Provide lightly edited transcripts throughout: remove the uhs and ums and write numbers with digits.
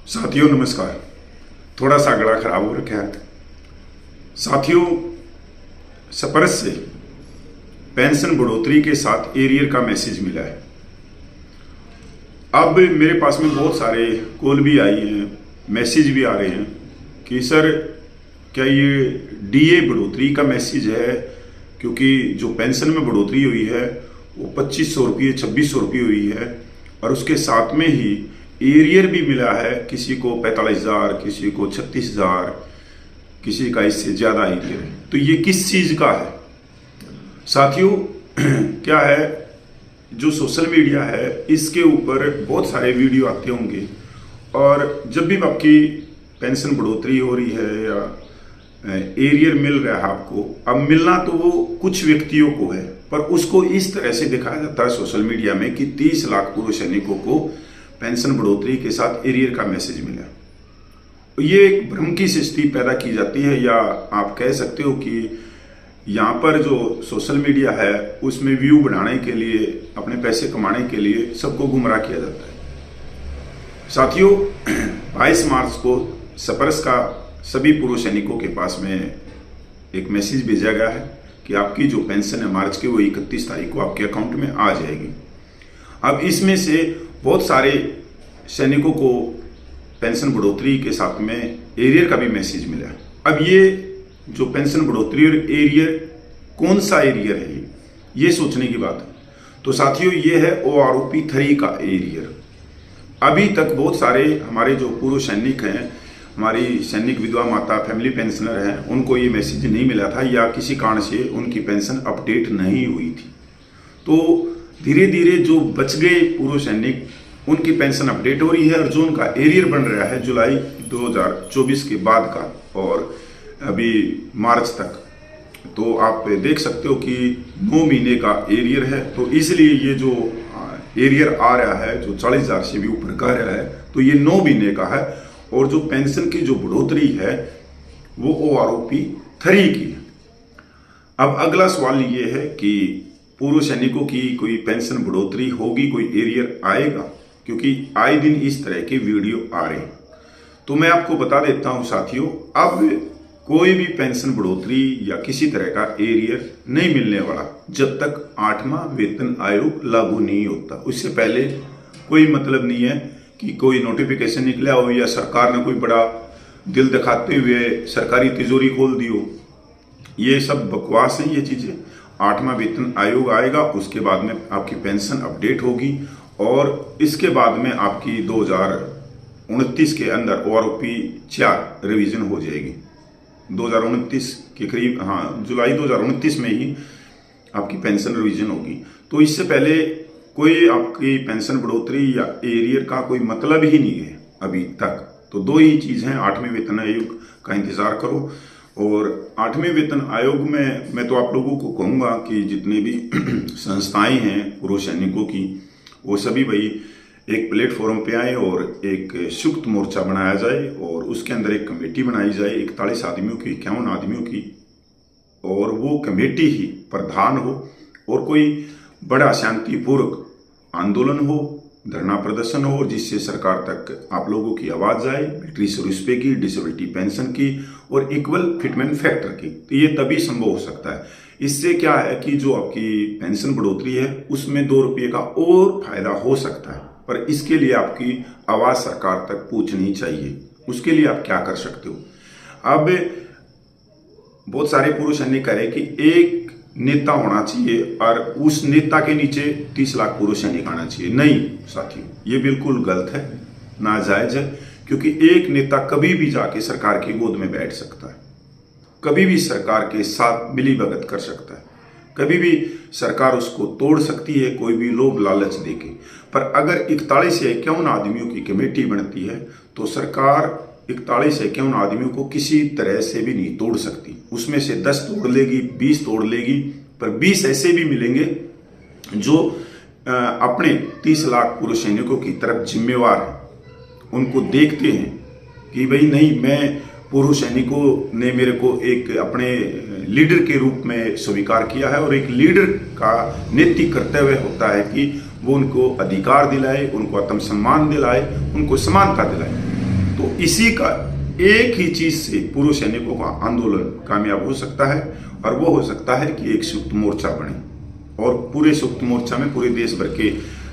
साथियों नमस्कार। थोड़ा सा गला खराब हो रखा है साथियों। सपरस से पेंशन बढ़ोतरी के साथ एरियर का मैसेज मिला है। अब मेरे पास में बहुत सारे कॉल भी आई हैं, मैसेज भी आ रहे हैं कि सर क्या ये डीए बढ़ोतरी का मैसेज है, क्योंकि जो पेंशन में बढ़ोतरी हुई है वो 2500 रुपये 2600 रुपये हुई है और उसके साथ में ही एरियर भी मिला है। किसी को 45,000, किसी को 36,000, किसी का इससे ज़्यादा एरियर है। तो ये किस चीज़ का है साथियों? क्या है, जो सोशल मीडिया है इसके ऊपर बहुत सारे वीडियो आते होंगे और जब भी आपकी पेंशन बढ़ोतरी हो रही है या एरियर मिल रहा है आपको, अब मिलना तो वो कुछ व्यक्तियों को है, पर उसको इस तरह से दिखाया जाता है सोशल मीडिया में कि 30 लाख पूर्व सैनिकों को पेंशन बढ़ोतरी के साथ एरियर का मैसेज मिला। ये एक भ्रम की स्थिति पैदा की जाती है, या आप कह सकते हो कि यहाँ पर जो सोशल मीडिया है उसमें व्यू बढ़ाने के लिए, अपने पैसे कमाने के लिए सबको गुमराह किया जाता है। साथियों 22 मार्च को सपरस का सभी पूर्व सैनिकों के पास में एक मैसेज भेजा गया है कि आपकी जो पेंशन है मार्च की वो 31 तारीख को आपके अकाउंट में आ जाएगी। अब इसमें से बहुत सारे सैनिकों को पेंशन बढ़ोतरी के साथ में एरियर का भी मैसेज मिला। अब ये जो पेंशन बढ़ोतरी और एरियर, कौन सा एरियर है ये सोचने की बात है। तो साथियों ये है OROP 3 का एरियर। अभी तक बहुत सारे हमारे जो पूर्व सैनिक हैं, हमारी सैनिक विधवा माता, फैमिली पेंशनर हैं, उनको ये मैसेज नहीं मिला था या किसी कारण से उनकी पेंशन अपडेट नहीं हुई थी। तो धीरे धीरे जो बच गए पूर्व सैनिक, उनकी पेंशन अपडेट हो रही है और जो उनका एरियर बन रहा है जुलाई 2024 के बाद का और अभी मार्च तक, तो आप देख सकते हो कि 9 महीने का एरियर है। तो इसलिए ये जो एरियर आ रहा है जो 40,000 से भी ऊपर का रहा है, तो ये 9 महीने का है। और जो पेंशन की जो बढ़ोतरी है वो OROP 3 की है। अब अगला सवाल ये है कि पूर्व सैनिकों की कोई पेंशन बढ़ोतरी होगी, कोई एरियर आएगा? क्योंकि आए दिन इस तरह के वीडियो आ रहे हैं। तो मैं आपको बता देता हूं साथियों, अब कोई भी पेंशन बढ़ोतरी या किसी तरह का एरियर नहीं मिलने वाला जब तक 8वां वेतन आयोग लागू नहीं होता। उससे पहले कोई मतलब नहीं है कि कोई नोटिफिकेशन निकला हो या सरकार ने कोई बड़ा दिल दिखाते हुए सरकारी तिजोरी खोल दी हो। ये सब बकवास है ये चीज़ें। 8वां वेतन आयोग आएगा, उसके बाद में आपकी पेंशन अपडेट होगी और इसके बाद में आपकी 2029 के अंदर OROP 4 रिवीजन हो जाएगी। 2029 के करीब, हाँ जुलाई 2029 में ही आपकी पेंशन रिवीजन होगी। तो इससे पहले कोई आपकी पेंशन बढ़ोतरी या एरियर का कोई मतलब ही नहीं है अभी तक। तो दो ही चीज़ हैं, 8वें वेतन आयोग का इंतज़ार करो। और 8वें वेतन आयोग में मैं तो आप लोगों को कहूँगा कि जितने भी संस्थाएं हैं पूर्व सैनिकों की, वो सभी भाई एक प्लेटफॉर्म पे आए और एक संयुक्त मोर्चा बनाया जाए और उसके अंदर एक कमेटी बनाई जाए 41 आदमियों की, 51 आदमियों की, और वो कमेटी ही प्रधान हो और कोई बड़ा शांतिपूर्वक आंदोलन हो, धरना प्रदर्शन हो, जिससे सरकार तक आप लोगों की आवाज़ जाए, मिलिट्री सर्विस पे की, डिसेबिलिटी पेंशन की और इक्वल फिटमेंट फैक्टर की। तो ये तभी संभव हो सकता है। इससे क्या है कि जो आपकी पेंशन बढ़ोतरी है उसमें 2 रुपये का और फायदा हो सकता है, पर इसके लिए आपकी आवाज़ सरकार तक पहुंचनी चाहिए। उसके लिए आप क्या कर सकते हो? अब बहुत सारे पूर्व सैनिक कह रहे कि एक नेता होना चाहिए और उस नेता के नीचे 30 लाख पूर्व सैनिक आना चाहिए। नहीं साथियों, ये बिल्कुल गलत है, नाजायज है। क्योंकि एक नेता कभी भी जाके सरकार की गोद में बैठ सकता है, कभी भी सरकार के साथ मिलीभगत कर सकता है, कभी भी सरकार उसको तोड़ सकती है कोई भी लोभ लालच देके। पर अगर 41 या 51 आदमियों की कमेटी बनती है तो सरकार 41 या 51 आदमियों को किसी तरह से भी नहीं तोड़ सकती। उसमें से 10 तोड़ लेगी, 20 तोड़ लेगी, पर 20 ऐसे भी मिलेंगे जो अपने 30 लाख पूर्व सैनिकों की तरफ जिम्मेवार हैं। उनको देखते हैं कि भाई नहीं, मैं पूर्व सैनिकों ने मेरे को एक अपने लीडर के रूप में स्वीकार किया है और एक लीडर का नैतिक कर्तव्य होता है कि वो उनको अधिकार दिलाए, उनको आत्मसम्मान दिलाए, उनको समानता दिलाए। तो इसी का एक ही चीज से पूर्व सैनिकों का आंदोलन कामयाब हो सकता है, और वो हो सकता है कि एक संयुक्त मोर्चा बने और पूरे संयुक्त मोर्चा में पूरे देश भर के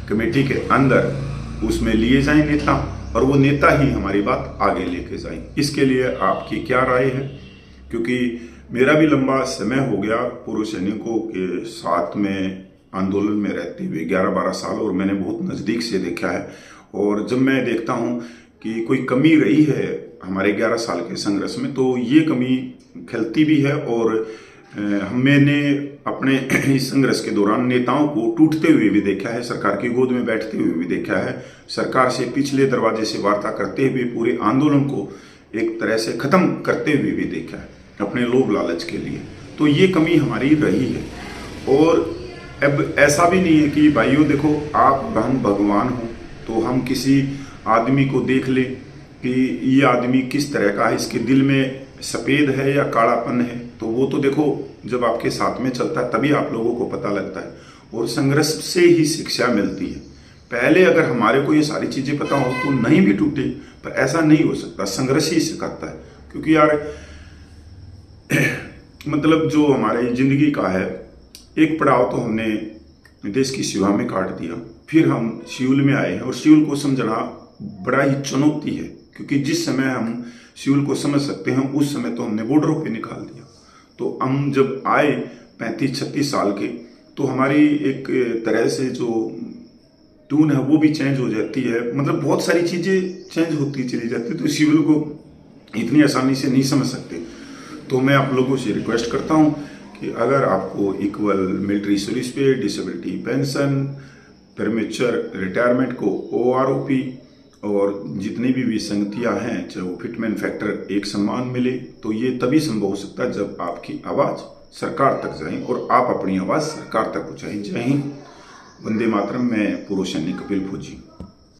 कमेटी के अंदर उसमें लिए जाएं नेता, और वो नेता ही हमारी बात आगे लेके जाएं। इसके लिए आपकी क्या राय है? क्योंकि मेरा भी लंबा समय हो गया पूर्व सैनिकों के साथ में आंदोलन में रहते हुए 11-12 साल, और मैंने बहुत नज़दीक से देखा है। और जब मैं देखता हूँ कि कोई कमी रही है हमारे 11 साल के संघर्ष में, तो ये कमी खलती भी है। और मैंने अपने इस संघर्ष के दौरान नेताओं को टूटते हुए भी देखा है, सरकार की गोद में बैठते हुए भी देखा है, सरकार से पिछले दरवाजे से वार्ता करते हुए पूरे आंदोलन को एक तरह से खत्म करते हुए भी देखा है अपने लोभ लालच के लिए। तो ये कमी हमारी रही है। और अब ऐसा भी नहीं है कि भाइयों देखो, आप हम भगवान हो तो हम किसी आदमी को देख लें कि ये आदमी किस तरह का है, इसके दिल में सफ़ेद है या कालापन है, तो वो तो देखो जब आपके साथ में चलता है तभी आप लोगों को पता लगता है। और संघर्ष से ही शिक्षा मिलती है। पहले अगर हमारे को ये सारी चीज़ें पता हो तो नहीं भी टूटे, पर ऐसा नहीं हो सकता, संघर्ष ही सिखाता है। क्योंकि यार मतलब जो हमारी जिंदगी का है, एक पड़ाव तो हमने देश की सेवा में काट दिया, फिर हम सिविल में आए हैं, और सिविल को समझना बड़ा ही चुनौती है। क्योंकि जिस समय हम सिविल को समझ सकते हैं उस समय तो हमने बॉर्डरों पे निकाल दिया। तो हम जब आए 35-36 साल के, तो हमारी एक तरह से जो ट्यून है वो भी चेंज हो जाती है। मतलब बहुत सारी चीज़ें चेंज होती चली जाती, तो सिविल को इतनी आसानी से नहीं समझ सकते। तो मैं आप लोगों से रिक्वेस्ट करता हूँ कि अगर आपको इक्वल मिलिट्री सर्विस पे, डिसेबिलिटी पेंशन, प्रीमेच्योर रिटायरमेंट को OROP और जितनी भी विसंगतियां हैं, चाहे वो फिटमेन फैक्टर एक समान मिले, तो ये तभी संभव हो सकता है जब आपकी आवाज़ सरकार तक जाए और आप अपनी आवाज़ सरकार तक पहुँचाएं। जय हिंद, वंदे मातरम। मैं पूर्व सैनिक कपिल फौजी।